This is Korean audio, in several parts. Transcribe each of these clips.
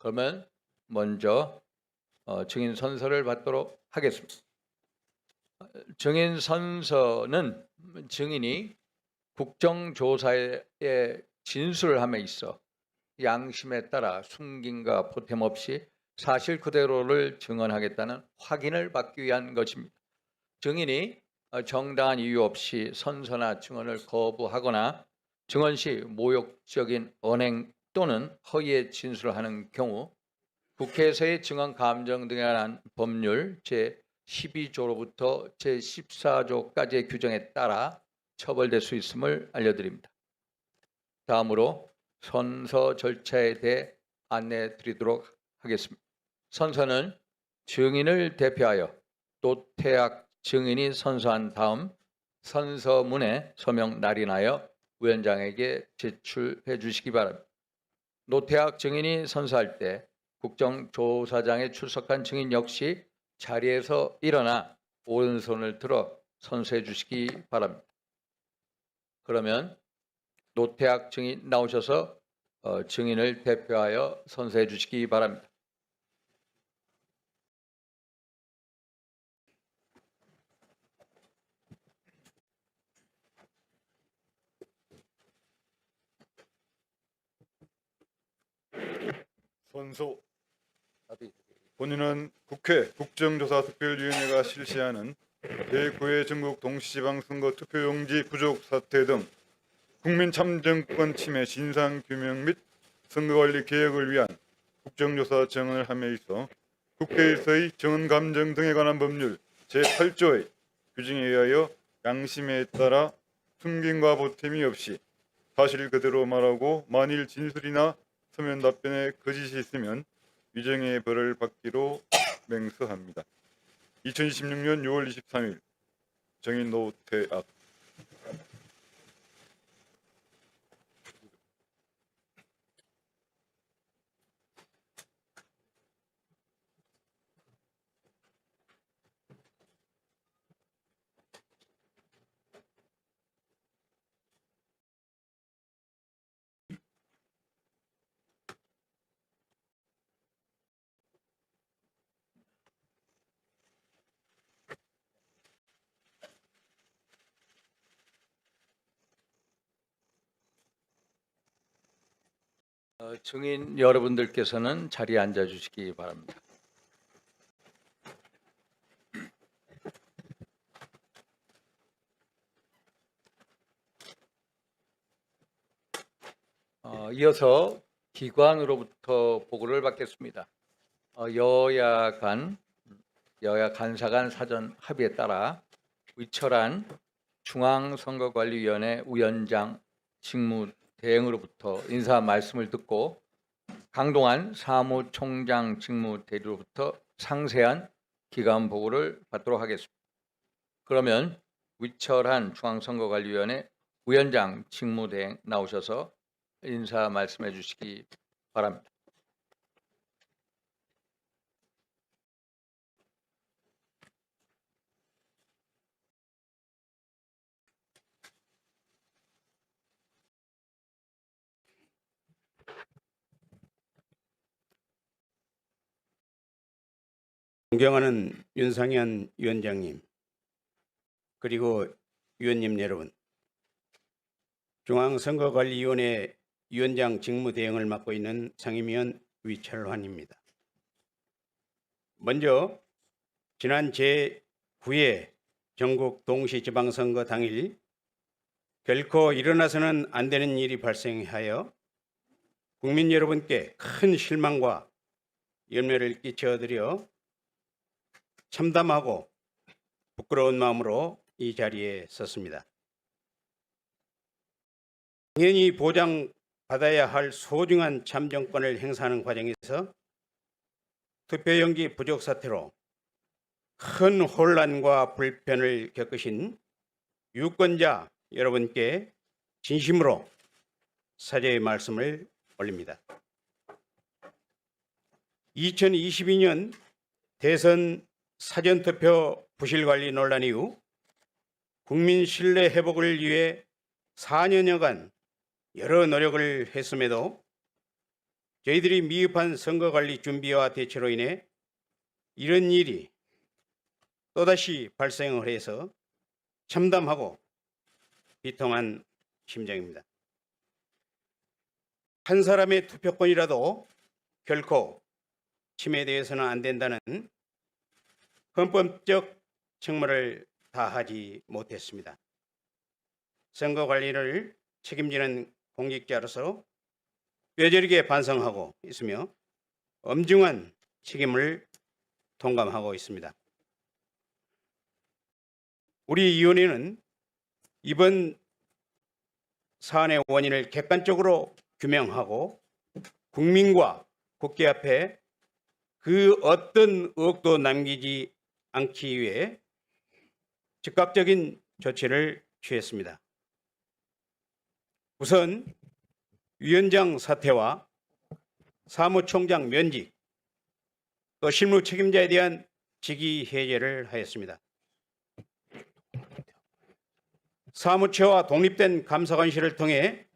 그러면 먼저 증인 선서를 받도록 하겠습니다. 증인 선서는 증인이 국정조사에 진술함에 있어 양심에 따라 숨김과 보탬 없이 사실 그대로를 증언하겠다는 확인을 받기 위한 것입니다. 증인이 정당한 이유 없이 선서나 증언을 거부하거나 증언 시 모욕적인 언행 또는 허위의 진술을 하는 경우 국회에서의 증언 감정 등에 관한 법률 제12조로부터 제14조까지의 규정에 따라 처벌될 수 있음을 알려드립니다. 다음으로 선서 절차에 대해 안내해 드리도록 하겠습니다. 선서는 증인을 대표하여 노태학 증인이 선서한 다음 선서문에 서명 날인하여 위원장에게 제출해 주시기 바랍니다. 노태학 증인이 선서할 때 국정조사장에 출석한 증인 역시 자리에서 일어나 오른손을 들어 선서해 주시기 바랍니다. 그러면 노태학 증인 나오셔서 증인을 대표하여 선서해 주시기 바랍니다. 선서. 본인은 국회 국정조사특별위원회가 실시하는 제9회 전국 동시지방선거 투표용지 부족 사태 등 국민참정권 침해 진상규명 및 선거관리 개혁을 위한 국정조사 정언을 함에 있어 국회에서의 정언감정 등에 관한 법률 제8조의 규정에 의하여 양심에 따라 숨김과 보탬이 없이 사실 그대로 말하고 만일 진술이나 서면 답변에 거짓이 있으면 위정의 벌을 받기로 맹서합니다. 2026년 6월 23일 정인 노태악. 증인 여러분들께서는 자리에 앉아 주시기 바랍니다. 이어서 기관으로부터 보고를 받겠습니다. 여야 간사 간 사전 합의에 따라 위철한 중앙선거관리위원회 위원장 직무 대행으로부터 인사 말씀을 듣고 강동안 사무총장 직무 대리로부터 상세한 기관 보고를 받도록 하겠습니다. 그러면 위철한 중앙선거관리위원회 위원장 직무 대행 나오셔서 인사 말씀해 주시기 바랍니다. 존경하는 윤상현 위원장님, 그리고 위원님 여러분, 중앙선거관리위원회 위원장 직무 대행을 맡고 있는 상임위원 위철환입니다. 먼저 지난 제9회 전국 동시지방선거 당일 결코 일어나서는 안 되는 일이 발생하여 국민 여러분께 큰 실망과 연매를 끼쳐드려 참담하고 부끄러운 마음으로 이 자리에 섰습니다. 당연히 보장받아야 할 소중한 참정권을 행사하는 과정에서 투표용지 부족 사태로 큰 혼란과 불편을 겪으신 유권자 여러분께 진심으로 사죄의 말씀을 올립니다. 2022년 대선 사전투표 부실관리 논란 이후 국민 신뢰 회복을 위해 4년여간 여러 노력을 했음에도 저희들이 미흡한 선거관리 준비와 대처로 인해 이런 일이 또다시 발생을 해서 참담하고 비통한 심정입니다. 한 사람의 투표권이라도 결코 침해되어서는 안 된다는 헌법적 책무를 다하지 못했습니다. 선거 관리를 책임지는 공직자로서 뼈저리게 반성하고 있으며 엄중한 책임을 통감하고 있습니다. 우리 위원회는 이번 사안의 원인을 객관적으로 규명하고 국민과 국회 앞에 그 어떤 의혹도 남기지 않기 위해 즉각적인 조치를 취했습니다. 우선 위원장 사퇴와 사무총장 면직, 또 실무 책임자에 대한 직위 해제를 하였습니다. 사무처와 독립된 감사관실을 통해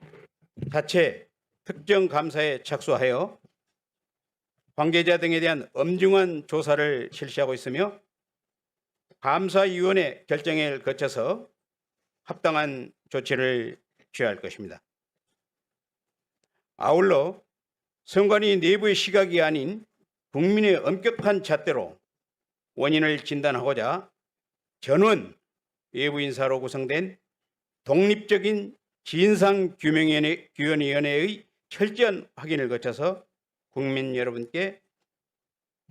자체 특정 감사에 착수하여 관계자 등에 대한 엄중한 조사를 실시하고 있으며 감사위원회 결정을 거쳐서 합당한 조치를 취할 것입니다. 아울러 선관위 내부의 시각이 아닌 국민의 엄격한 잣대로 원인을 진단하고자 전원 외부 인사로 구성된 독립적인 진상규명위원회의 철저한 확인을 거쳐서 국민 여러분께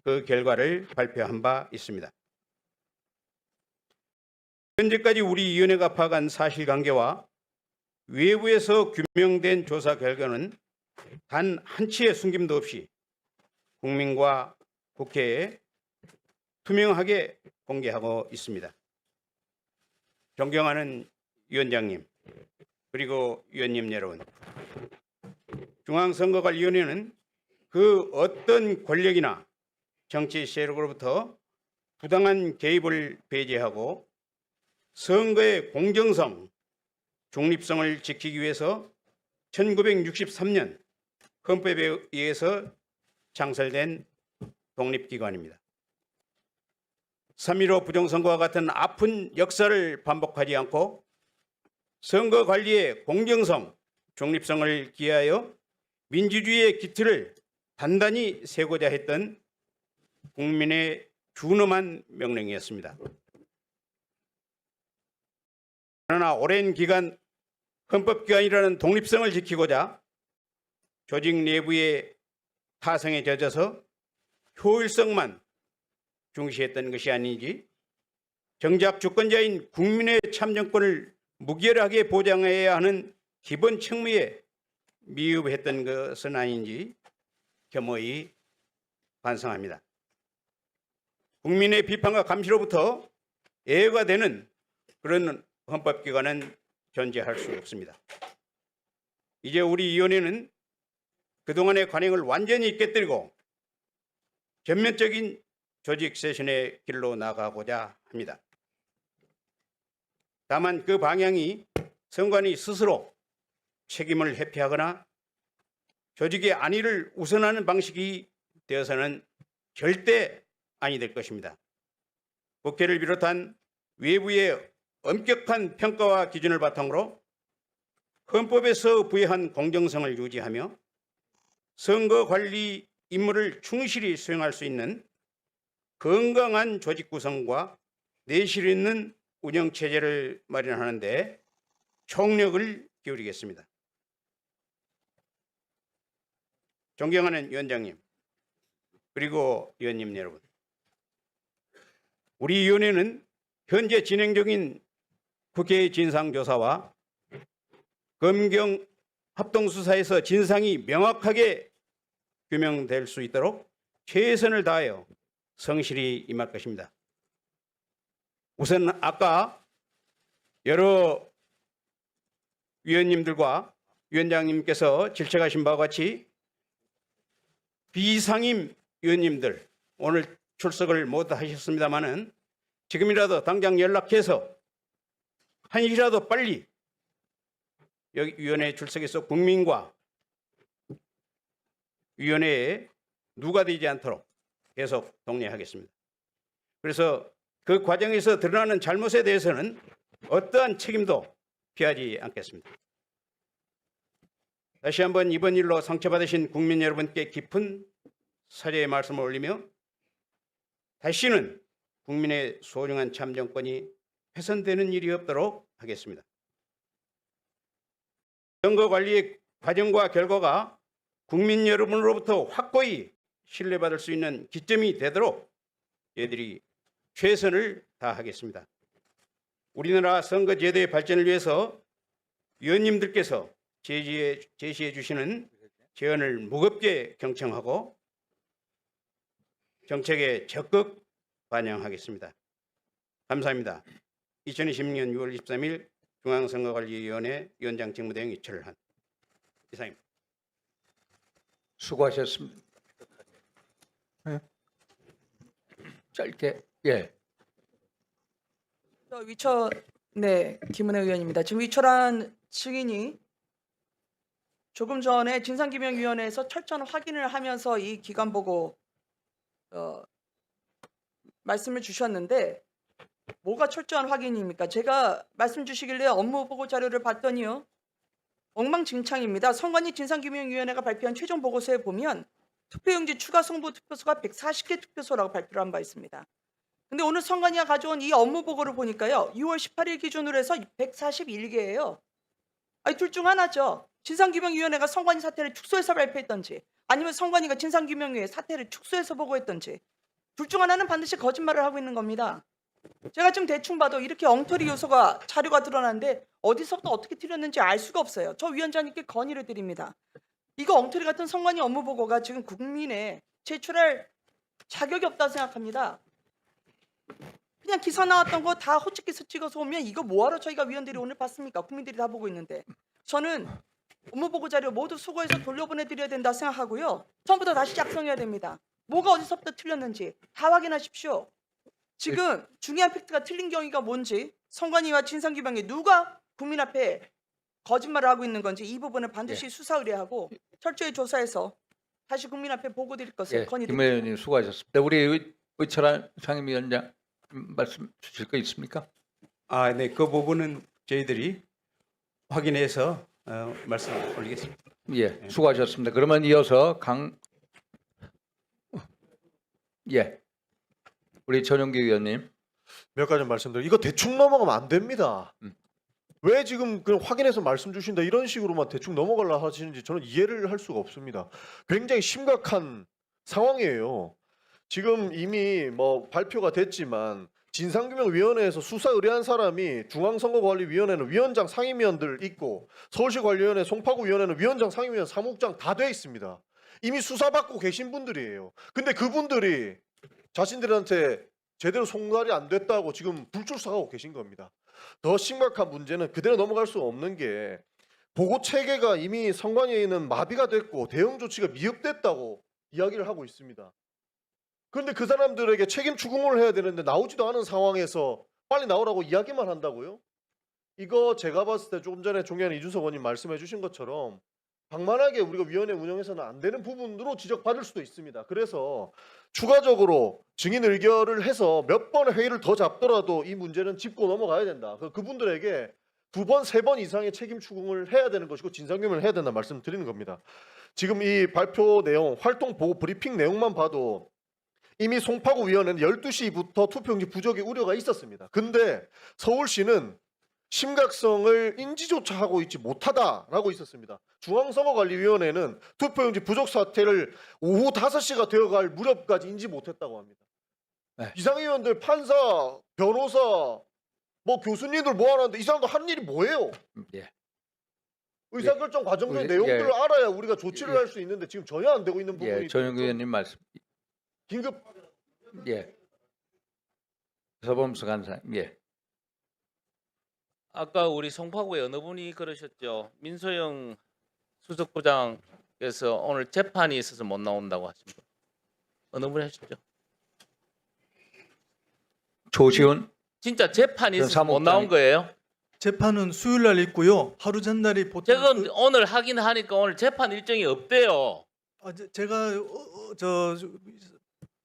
그 결과를 발표한 바 있습니다. 현재까지 우리 위원회가 파악한 사실관계와 외부에서 규명된 조사 결과는 단 한치의 숨김도 없이 국민과 국회에 투명하게 공개하고 있습니다. 존경하는 위원장님, 그리고 위원님 여러분, 중앙선거관리위원회는 그 어떤 권력이나 정치 세력으로부터 부당한 개입을 배제하고 선거의 공정성, 중립성을 지키기 위해서 1963년 헌법에 의해서 창설된 독립기관입니다. 3.15 부정선거와 같은 아픈 역사를 반복하지 않고 선거관리의 공정성, 중립성을 기하여 민주주의의 기틀을 단단히 세고자 했던 국민의 준엄한 명령이었습니다. 그러나 오랜 기간 헌법기관이라는 독립성을 지키고자 조직 내부의 타성에 젖어서 효율성만 중시했던 것이 아닌지 정작 주권자인 국민의 참정권을 무결하게 보장해야 하는 기본 책무에 미흡했던 것은 아닌지 겸허히 반성합니다. 국민의 비판과 감시로부터 예외가 되는 그런 헌법기관은 존재할 수 없습니다. 이제 우리 위원회는 그동안의 관행을 완전히 깨뜨리고 전면적인 조직 쇄신의 길로 나가고자 합니다. 다만 그 방향이 선관위 스스로 책임을 회피하거나 조직의 안위를 우선하는 방식이 되어서는 절대 아니 될 것입니다. 국회를 비롯한 외부의 엄격한 평가와 기준을 바탕으로 헌법에서 부여한 공정성을 유지하며 선거관리 임무를 충실히 수행할 수 있는 건강한 조직 구성과 내실 있는 운영체제를 마련하는 데 총력을 기울이겠습니다. 존경하는 위원장님, 그리고 위원님 여러분, 우리 위원회는 현재 진행 중인 국회의 진상조사와 검경 합동수사에서 진상이 명확하게 규명될 수 있도록 최선을 다하여 성실히 임할 것입니다. 우선 아까 여러 위원님들과 위원장님께서 질책하신 바와 같이 비상임 위원님들 오늘 출석을 못 하셨습니다마는 지금이라도 당장 연락해서 한시라도 빨리 여기 위원회에 출석해서 국민과 위원회에 누가 되지 않도록 계속 독려하겠습니다. 그래서 그 과정에서 드러나는 잘못에 대해서는 어떠한 책임도 피하지 않겠습니다. 다시 한번 이번 일로 상처받으신 국민 여러분께 깊은 사죄의 말씀을 올리며 다시는 국민의 소중한 참정권이 훼손되는 일이 없도록 하겠습니다. 선거관리의 과정과 결과가 국민 여러분으로부터 확고히 신뢰받을 수 있는 기점이 되도록 저희들이 최선을 다하겠습니다. 우리나라 선거제도의 발전을 위해서 위원님들께서 제시해 주시는 제언을 무겁게 경청하고 정책에 적극 반영하겠습니다. 감사합니다. 2020년 6월 23일 중앙선거관리위원회 위원장 직무대행 이철한 이상입니다. 수고하셨습니다. 짧게 예. 네, 김은혜 의원입니다. 지금 위철한 증인이 조금 전에 진상규명위원회에서 철저한 확인을 하면서 이 기관 보고 말씀을 주셨는데 뭐가 철저한 확인입니까? 제가 말씀 주시길래 업무 보고 자료를 봤더니요. 엉망진창입니다. 선관위 진상규명위원회가 발표한 최종 보고서에 보면 투표용지 추가 송부 투표소가 140개 투표소라고 발표를 한 바 있습니다. 근데 오늘 선관위가 가져온 이 업무 보고를 보니까요. 6월 18일 기준으로 해서 141개예요. 아니 둘 중 하나죠. 진상규명위원회가 선관위 사태를 축소해서 발표했던지 아니면 선관위가 진상규명위의 사태를 축소해서 보고했던지 둘 중 하나는 반드시 거짓말을 하고 있는 겁니다. 제가 지금 대충 봐도 이렇게 엉터리 요소가 자료가 드러나는데 어디서부터 어떻게 틀렸는지 알 수가 없어요. 저 위원장님께 건의를 드립니다. 이거 엉터리 같은 선관위 업무 보고가 지금 국민에 제출할 자격이 없다고 생각합니다. 그냥 기사 나왔던 거 다 호치키스 찍어서 오면 이거 뭐하러 저희가 위원들이 오늘 봤습니까? 국민들이 다 보고 있는데. 저는 업무 보고 자료 모두 수거해서 돌려보내드려야 된다 생각하고요. 처음부터 다시 작성해야 됩니다. 뭐가 어디서부터 틀렸는지 다 확인하십시오. 지금 중요한 팩트가 틀린 경위가 뭔지 선관위와 진상규명위 누가 국민 앞에 거짓말을 하고 있는 건지 이 부분을 반드시 수사 의뢰하고 철저히 조사해서 다시 국민 앞에 보고 드릴 것을 예. 김 건의드립니다. 의원님 수고하셨습니다. 우리 의철한 상임위원장 말씀 주실 거 있습니까? 네, 그 부분은 저희들이 확인해서 말씀 올리겠습니다. 예, 수고하셨습니다. 그러면 이어서 우리 전용기 의원님. 몇 가지 말씀드려. 이거 대충 넘어가면 안 됩니다. 왜 지금 그 확인해서 말씀 주신다 이런 식으로만 대충 넘어가려 하시는지 저는 이해를 할 수가 없습니다. 굉장히 심각한 상황이에요. 지금 이미 뭐 발표가 됐지만 진상규명위원회에서 수사 의뢰한 사람이 중앙선거관리위원회는 위원장 상임위원들 있고 서울시관리위원회 송파구위원회는 위원장 상임위원 사무국장 다 돼 있습니다. 이미 수사받고 계신 분들이에요. 근데 그분들이 자신들한테 제대로 송달이 안 됐다고 지금 불출석하고 계신 겁니다. 더 심각한 문제는 그대로 넘어갈 수 없는 게 보고 체계가 이미 선관위에는 마비가 됐고 대응 조치가 미흡됐다고 이야기를 하고 있습니다. 그런데 그 사람들에게 책임 추궁을 해야 되는데 나오지도 않은 상황에서 빨리 나오라고 이야기만 한다고요? 이거 제가 봤을 때 조금 전에 존경하는 이준석 의원님 말씀해 주신 것처럼 방만하게 우리가 위원회 운영에서는 안 되는 부분으로 지적받을 수도 있습니다. 그래서 추가적으로 증인 의결을 해서 몇 번의 회의를 더 잡더라도 이 문제는 짚고 넘어가야 된다. 그분들에게 2번, 3번 이상의 책임 추궁을 해야 되는 것이고 진상규명을 해야 된다 말씀드리는 겁니다. 지금 이 발표 내용, 활동 보고 브리핑 내용만 봐도 이미 송파구 위원회는 12시부터 투표용지 부족의 우려가 있었습니다. 근데 서울시는 심각성을 인지조차 하고 있지 못하다라고 있었습니다. 중앙선거관리위원회는 투표용지 부족 사태를 오후 5시가 되어갈 무렵까지 인지 못했다고 합니다. 네. 이상위원들, 판사, 변호사, 뭐 교수님들 모아놨는데 이 사람들 한 일이 뭐예요? 예. 의사결정 과정의 우리- 내용들을 예. 알아야 우리가 조치를 예. 할 수 있는데 지금 전혀 안 되고 있는 부분이 예, 전용기 좀 의원님 말씀. 긴급 예. 서범수 간사. 예. 아까 우리 송파구에 어느 분이 그러셨죠? 민소영 수석부장께서 오늘 재판이 있어서 못 나온다고 하십니다. 어느 분이 하셨죠? 조시훈 진짜 재판이 전 있어서 못 사무국장이- 나온 거예요? 재판은 수요일 날 있고요. 하루 전날이 보통 제가 오늘 하긴 하니까 오늘 재판 일정이 없대요. 제가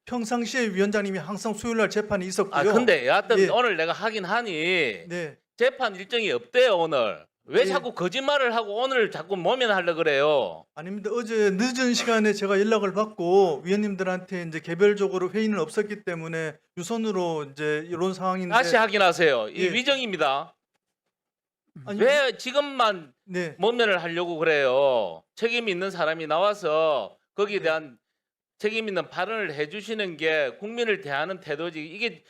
평상시에 위원장님이 항상 수요일날 재판이 있었고요. 아 근데 여하튼 예. 오늘 내가 하긴 하니 네, 재판 일정이 없대요 오늘. 왜 예. 자꾸 거짓말을 하고 오늘 자꾸 모면하려 그래요? 아닙니다. 어제 늦은 시간에 제가 연락을 받고 위원님들한테 이제 개별적으로 회의는 없었기 때문에 유선으로 이제 이런 상황인데. 다시 확인하세요. 이 예. 위정입니다. 아니, 왜 지금만 네, 모면을 하려고 그래요? 책임 있는 사람이 나와서 거기에 대한 책임 있는 발언을 해주시는 게 국민을 대하는 태도지. 이게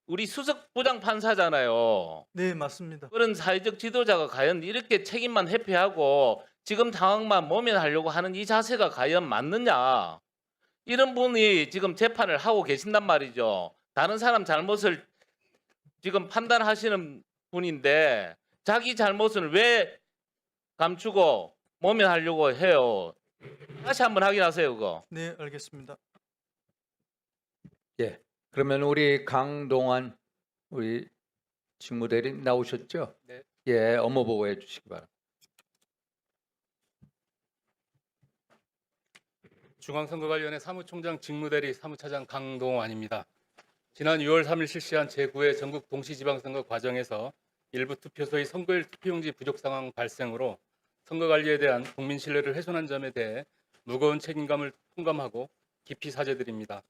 우리 수석 부장 판사잖아요. 네 맞습니다. 그런 사회적 지도자가 과연 이렇게 책임만 회피하고 지금 상황만 모면하려고 하는 이 자세가 과연 맞느냐? 이런 분이 지금 재판을 하고 계신단 말이죠. 다른 사람 잘못을 지금 판단하시는 분인데 자기 잘못을 왜 감추고 모면하려고 해요? 다시 한번 확인하세요, 그거. 네 알겠습니다. 예. 그러면 우리 강동원 우리 직무대리 나오셨죠? 네. 예, 업무 보고해 주시기 바랍니다. 중앙선거관리위원회 사무총장 직무대리 사무차장 강동환입니다. 지난 6월 3일 실시한 제9회 전국 동시지방선거 과정에서 일부 투표소의 선거일 투표용지 부족 상황 발생으로 선거관리에 대한 국민 신뢰를 훼손한 점에 대해 무거운 책임감을 통감하고 깊이 사죄드립니다.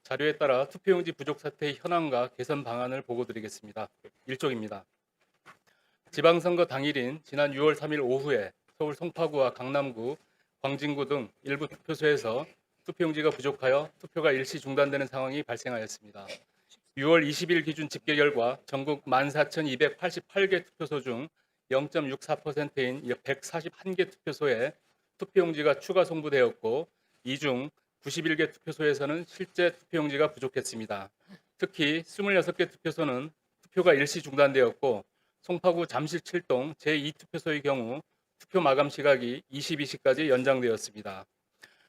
자료에 따라 투표용지 부족 사태의 현황과 개선 방안을 보고드리겠습니다. 1쪽입니다. 지방선거 당일인 지난 6월 3일 오후에 서울 송파구와 강남구, 광진구 등 일부 투표소에서 투표용지가 부족하여 투표가 일시 중단되는 상황이 발생하였습니다. 6월 20일 기준 집계 결과 전국 14,288개 투표소 중 0.64%인 141개 투표소에 투표용지가 추가 송부되었고 이 중 91개 투표소에서는 실제 투표용지가 부족했습니다. 특히 26개 투표소는 투표가 일시 중단되었고 송파구 잠실 7동 제2투표소의 경우 투표 마감 시각이 22시까지 연장되었습니다.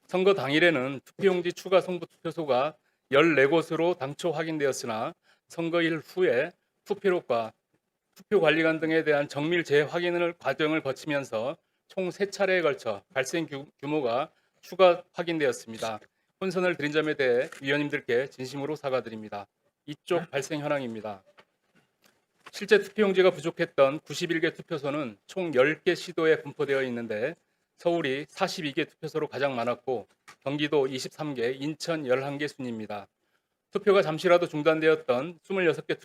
선거 당일에는 투표용지 추가 송부 투표소가 14곳으로 당초 확인되었으나 선거일 후에 투표록과 투표관리관 등에 대한 정밀 재확인을 과정을 거치면서 총 3차례에 걸쳐 발생 규모가 추가 확인되었습니다. 혼선을 드린 점에 대해 위원님들께 진심으로 사과드립니다. 이쪽 발생 현황입니다. 실제 투표용지가 부족했던 91개 투표소는 총 10개 시도에 분포되어 있는데 서울이 42개 투표소로 가장 많았고 경기도 23개, 인천 11개 순입니다. 투표가 잠시라도 중단되었던 26개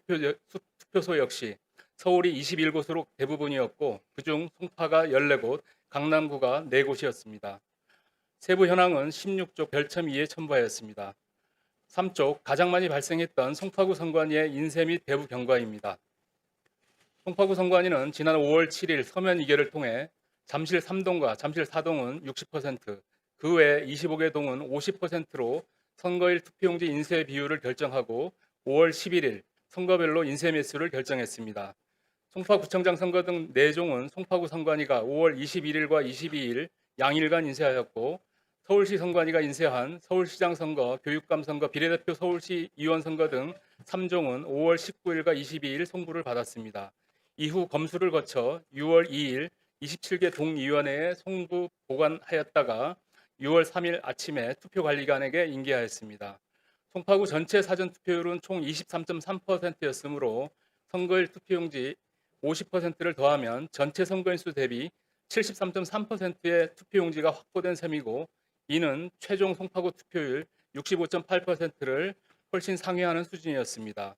투표소 역시 서울이 21곳으로 대부분이었고 그중 송파가 14곳, 강남구가 4곳이었습니다. 세부 현황은 16쪽 별첨 2에 첨부하였습니다. 3쪽 가장 많이 발생했던 송파구 선관위의 인쇄 및 배부 경과입니다. 송파구 선관위는 지난 5월 7일 서면 이결을 통해 잠실 3동과 잠실 4동은 60%, 그 외 25개 동은 50%로 선거일 투표용지 인쇄 비율을 결정하고 5월 11일 선거별로 인쇄 매수를 결정했습니다. 송파구청장 선거 등 4종은 송파구 선관위가 5월 21일과 22일 양일간 인쇄하였고 서울시 선관위가 인쇄한 서울시장 선거, 교육감 선거, 비례대표 서울시 의원 선거 등 3종은 5월 19일과 22일 송부를 받았습니다. 이후 검수를 거쳐 6월 2일 27개 동위원회에 송부 보관하였다가 6월 3일 아침에 투표관리관에게 인계하였습니다. 송파구 전체 사전투표율은 총 23.3%였으므로 선거일 투표용지 50%를 더하면 전체 선거인 수 대비 73.3%의 투표용지가 확보된 셈이고 이는 최종 송파구 투표율 65.8%를 훨씬 상회하는 수준이었습니다.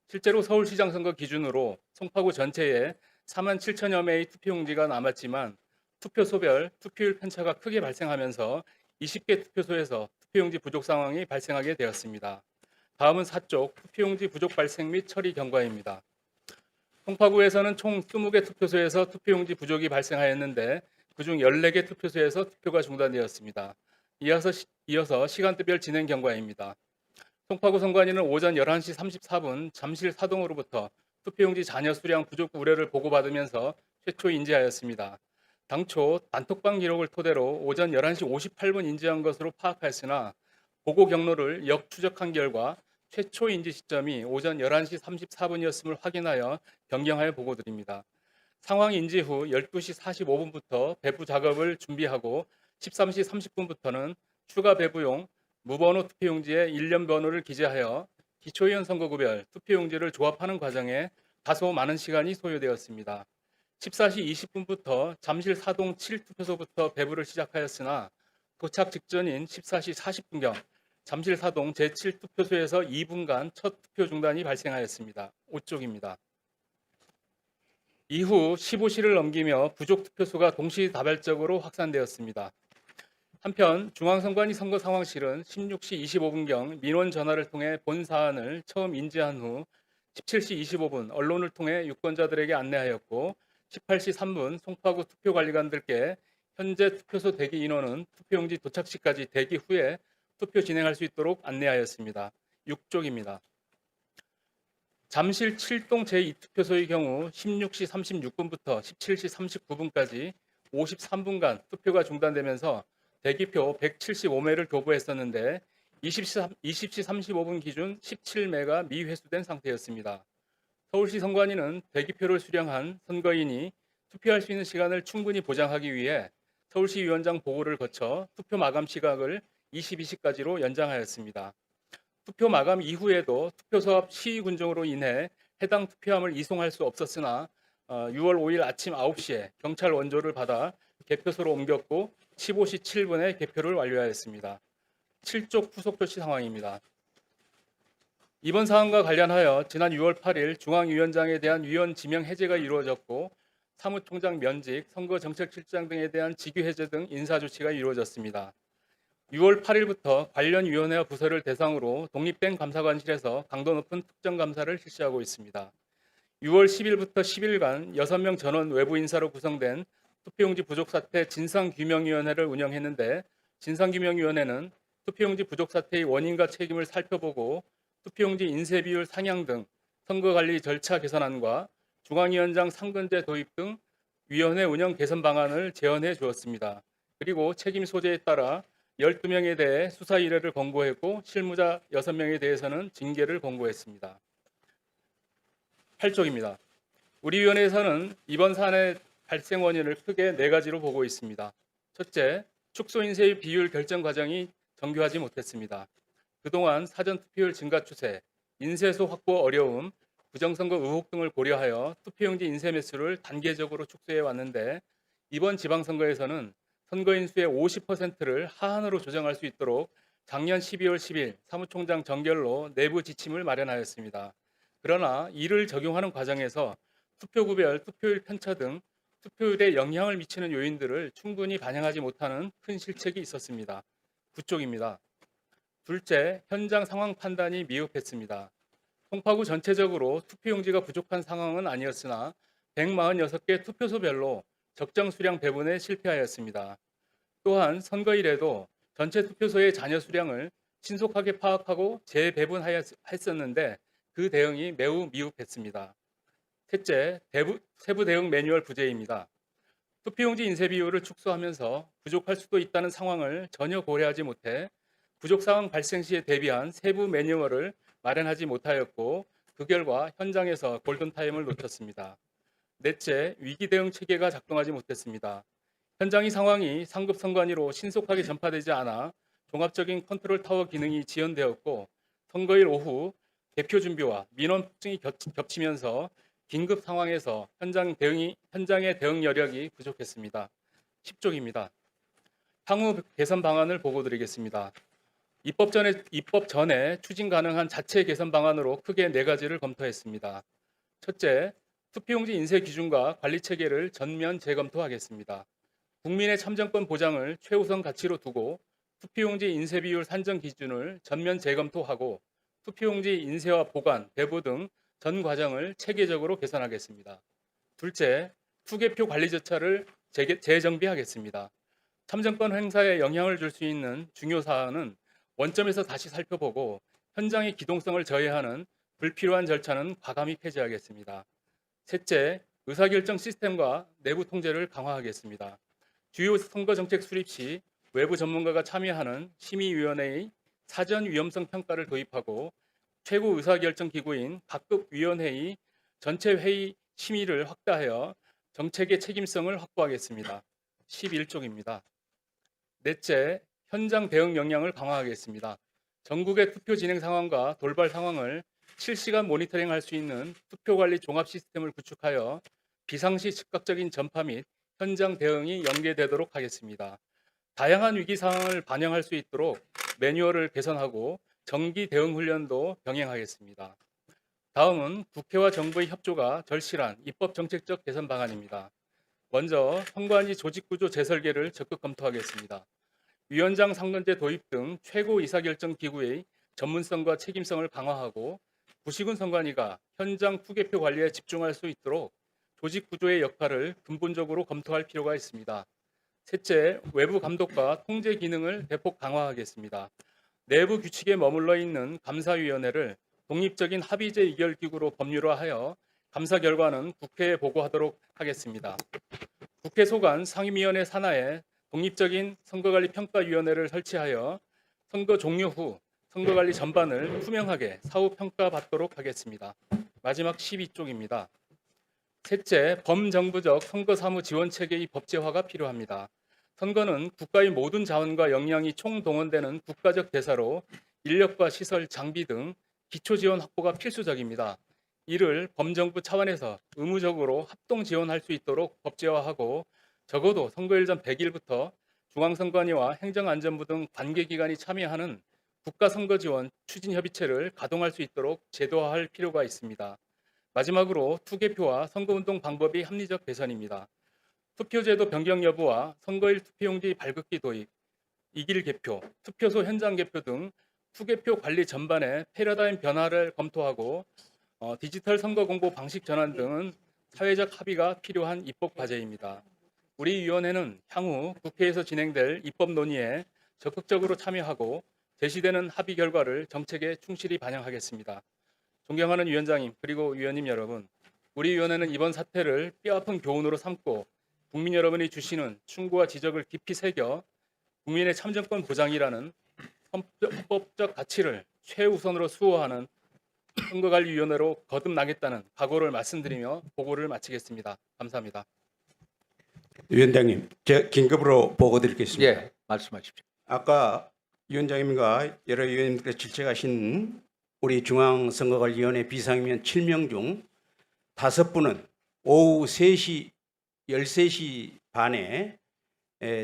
실제로 서울시장 선거 기준으로 송파구 전체에 4만 7천여 매의 투표용지가 남았지만 투표소별 투표율 편차가 크게 발생하면서 20개 투표소에서 투표용지 부족 상황이 발생하게 되었습니다. 다음은 4쪽 투표용지 부족 발생 및 처리 경과입니다. 송파구에서는 총 20개 투표소에서 투표용지 부족이 발생하였는데 그중 14개 투표소에서 투표가 중단되었습니다. 이어서 시간대별 진행 경과입니다. 송파구 선관위는 오전 11시 34분 잠실 4동으로부터 투표용지 잔여 수량 부족 우려를 보고받으면서 최초 인지하였습니다. 당초 단톡방 기록을 토대로 오전 11시 58분 인지한 것으로 파악하였으나 보고 경로를 역추적한 결과 최초 인지 시점이 오전 11시 34분이었음을 확인하여 변경하여 보고드립니다. 상황 인지 후 12시 45분부터 배부 작업을 준비하고 13시 30분부터는 추가 배부용 무번호 투표용지에 일련 번호를 기재하여 기초의원 선거구별 투표용지를 조합하는 과정에 다소 많은 시간이 소요되었습니다. 14시 20분부터 잠실 사동 7투표소부터 배부를 시작하였으나 도착 직전인 14시 40분경 잠실 사동 제7투표소에서 2분간 첫 투표 중단이 발생하였습니다. 5쪽입니다. 이후 15시를 넘기며 부족 투표소가 동시다발적으로 확산되었습니다. 한편 중앙선관위 선거상황실은 16시 25분경 민원 전화를 통해 본 사안을 처음 인지한 후 17시 25분 언론을 통해 유권자들에게 안내하였고 18시 3분 송파구 투표관리관들께 현재 투표소 대기 인원은 투표용지 도착 시까지 대기 후에 투표 진행할 수 있도록 안내하였습니다. 6쪽입니다. 잠실 7동 제2투표소의 경우 16시 36분부터 17시 39분까지 53분간 투표가 중단되면서 대기표 175매를 교부했었는데 20시 35분 기준 17매가 미회수된 상태였습니다. 서울시 선관위는 대기표를 수령한 선거인이 투표할 수 있는 시간을 충분히 보장하기 위해 서울시위원장 보고를 거쳐 투표 마감 시각을 22시까지로 연장하였습니다. 투표 마감 이후에도 투표소 앞 시위 군정으로 인해 해당 투표함을 이송할 수 없었으나 6월 5일 아침 9시에 경찰 원조를 받아 개표소로 옮겼고 15시 7분에 개표를 완료하였습니다. 7쪽 후속 조치 상황입니다. 이번 사안과 관련하여 지난 6월 8일 중앙위원장에 대한 위원 지명 해제가 이루어졌고 사무총장 면직, 선거정책실장 등에 대한 직위 해제 등 인사조치가 이루어졌습니다. 6월 8일부터 관련 위원회와 부서를 대상으로 독립된 감사관실에서 강도 높은 특정감사를 실시하고 있습니다. 6월 10일부터 10일간 6명 전원 외부 인사로 구성된 투표용지 부족 사태 진상규명위원회를 운영했는데 진상규명위원회는 투표용지 부족 사태의 원인과 책임을 살펴보고 투표용지 인쇄 비율 상향 등 선거관리 절차 개선안과 중앙위원장 상근제 도입 등 위원회 운영 개선 방안을 제언해 주었습니다. 그리고 책임 소재에 따라 12명에 대해 수사 의뢰를 권고했고 실무자 6명에 대해서는 징계를 권고했습니다. 8쪽입니다. 우리 위원회에서는 이번 사안의 발생 원인을 크게 4가지로 보고 있습니다. 첫째, 축소 인쇄의 비율 결정 과정이 정교하지 못했습니다. 그동안 사전투표율 증가 추세, 인쇄소 확보 어려움, 부정선거 의혹 등을 고려하여 투표용지 인쇄 매수를 단계적으로 축소해 왔는데 이번 지방선거에서는 선거인 수의 50%를 하한으로 조정할 수 있도록 작년 12월 10일 사무총장 정결로 내부 지침을 마련하였습니다. 그러나 이를 적용하는 과정에서 투표구별, 투표율 편차 등 투표율에 영향을 미치는 요인들을 충분히 반영하지 못하는 큰 실책이 있었습니다. 9쪽입니다. 둘째, 현장 상황 판단이 미흡했습니다. 송파구 전체적으로 투표용지가 부족한 상황은 아니었으나 146개 투표소별로 적정 수량 배분에 실패하였습니다. 또한 선거일에도 전체 투표소의 잔여 수량을 신속하게 파악하고 재배분하였었는데 그 대응이 매우 미흡했습니다. 셋째, 세부 대응 매뉴얼 부재입니다. 투표용지 인쇄 비율을 축소하면서 부족할 수도 있다는 상황을 전혀 고려하지 못해 부족 상황 발생 시에 대비한 세부 매뉴얼을 마련하지 못하였고 그 결과 현장에서 골든타임을 놓쳤습니다. 넷째, 위기 대응 체계가 작동하지 못했습니다. 현장의 상황이 상급 선관위로 신속하게 전파되지 않아 종합적인 컨트롤 타워 기능이 지연되었고 선거일 오후 개표 준비와 민원 폭증이 겹치면서 긴급 상황에서 현장의 대응 여력이 부족했습니다. 10쪽입니다. 향후 개선 방안을 보고드리겠습니다. 입법 전에 추진 가능한 자체 개선 방안으로 크게 4가지를 검토했습니다. 첫째, 투표용지 인쇄 기준과 관리 체계를 전면 재검토하겠습니다. 국민의 참정권 보장을 최우선 가치로 두고 투표용지 인쇄 비율 산정 기준을 전면 재검토하고 투표용지 인쇄와 보관, 배부 등 전 과정을 체계적으로 개선하겠습니다. 둘째, 투개표 관리 절차를 재정비하겠습니다. 참정권 행사에 영향을 줄 수 있는 중요 사안은 원점에서 다시 살펴보고 현장의 기동성을 저해하는 불필요한 절차는 과감히 폐지하겠습니다. 셋째, 의사결정 시스템과 내부 통제를 강화하겠습니다. 주요 선거정책 수립 시 외부 전문가가 참여하는 심의위원회의 사전 위험성 평가를 도입하고 최고 의사결정 기구인 각급 위원회의 전체 회의 심의를 확대하여 정책의 책임성을 확보하겠습니다. 11쪽입니다. 넷째, 현장 대응 역량을 강화하겠습니다. 전국의 투표 진행 상황과 돌발 상황을 실시간 모니터링할 수 있는 투표 관리 종합 시스템을 구축하여 비상시 즉각적인 전파 및 현장 대응이 연계되도록 하겠습니다. 다양한 위기 상황을 반영할 수 있도록 매뉴얼을 개선하고 정기 대응 훈련도 병행하겠습니다. 다음은 국회와 정부의 협조가 절실한 입법 정책적 개선 방안입니다. 먼저 선관위 조직구조 재설계를 적극 검토하겠습니다. 위원장 상근제 도입 등 최고 의사결정 기구의 전문성과 책임성을 강화하고 부시군 선관위가 현장 투개표 관리에 집중할 수 있도록 조직 구조의 역할을 근본적으로 검토할 필요가 있습니다. 셋째, 외부 감독과 통제 기능을 대폭 강화하겠습니다. 내부 규칙에 머물러 있는 감사위원회를 독립적인 합의제 의결 기구로 법률화하여 감사 결과는 국회에 보고하도록 하겠습니다. 국회 소관 상임위원회 산하에 독립적인 선거관리평가위원회를 설치하여 선거 종료 후 선거관리 전반을 투명하게 사후 평가받도록 하겠습니다. 마지막 12쪽입니다. 셋째, 범정부적 선거사무 지원체계의 법제화가 필요합니다. 선거는 국가의 모든 자원과 역량이 총동원되는 국가적 대사로 인력과 시설, 장비 등 기초지원 확보가 필수적입니다. 이를 범정부 차원에서 의무적으로 합동 지원할 수 있도록 법제화하고 적어도 선거일 전 100일부터 중앙선관위와 행정안전부 등 관계기관이 참여하는 국가선거지원 추진협의체를 가동할 수 있도록 제도화할 필요가 있습니다. 마지막으로 투개표와 선거운동 방법이 합리적 개선입니다. 투표제도 변경 여부와 선거일 투표용지 발급기 도입, 이길 개표, 투표소 현장 개표 등 투개표 관리 전반의 패러다임 변화를 검토하고 디지털 선거 공보 방식 전환 등은 사회적 합의가 필요한 입법 과제입니다. 우리 위원회는 향후 국회에서 진행될 입법 논의에 적극적으로 참여하고 제시되는 합의 결과를 정책에 충실히 반영하겠습니다. 존경하는 위원장님 그리고 위원님 여러분, 우리 위원회는 이번 사태를 뼈아픈 교훈으로 삼고 국민 여러분이 주시는 충고와 지적을 깊이 새겨 국민의 참정권 보장이라는 헌법적 가치를 최우선으로 수호하는 선거관리위원회로 거듭나겠다는 각오를 말씀드리며 보고를 마치겠습니다. 감사합니다. 위원장님, 제가 긴급으로 보고 드리겠습니다. 예, 말씀하십시오. 아까 위원장님과 여러 위원님께서 질책하신 우리 중앙선거관리위원회 비상위원 7명 중 5분은 오후 3시, 13시 반에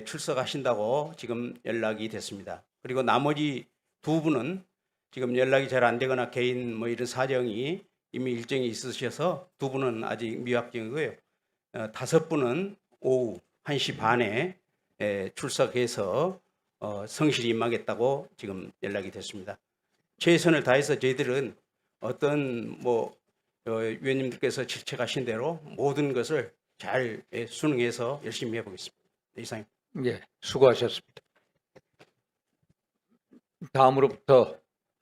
출석하신다고 지금 연락이 됐습니다. 그리고 나머지 2분은 지금 연락이 잘 안 되거나 개인 뭐 이런 사정이 이미 일정이 있으셔서 2분은 아직 미확정이고요. 5분은 오후 1시 반에 출석해서 성실히 임하겠다고 지금 연락이 됐습니다. 최선을 다해서 저희들은 어떤 위원님들께서 질책하신 대로 모든 것을 잘 순응해서 열심히 해보겠습니다. 이상입니다. 예, 수고하셨습니다. 다음으로부터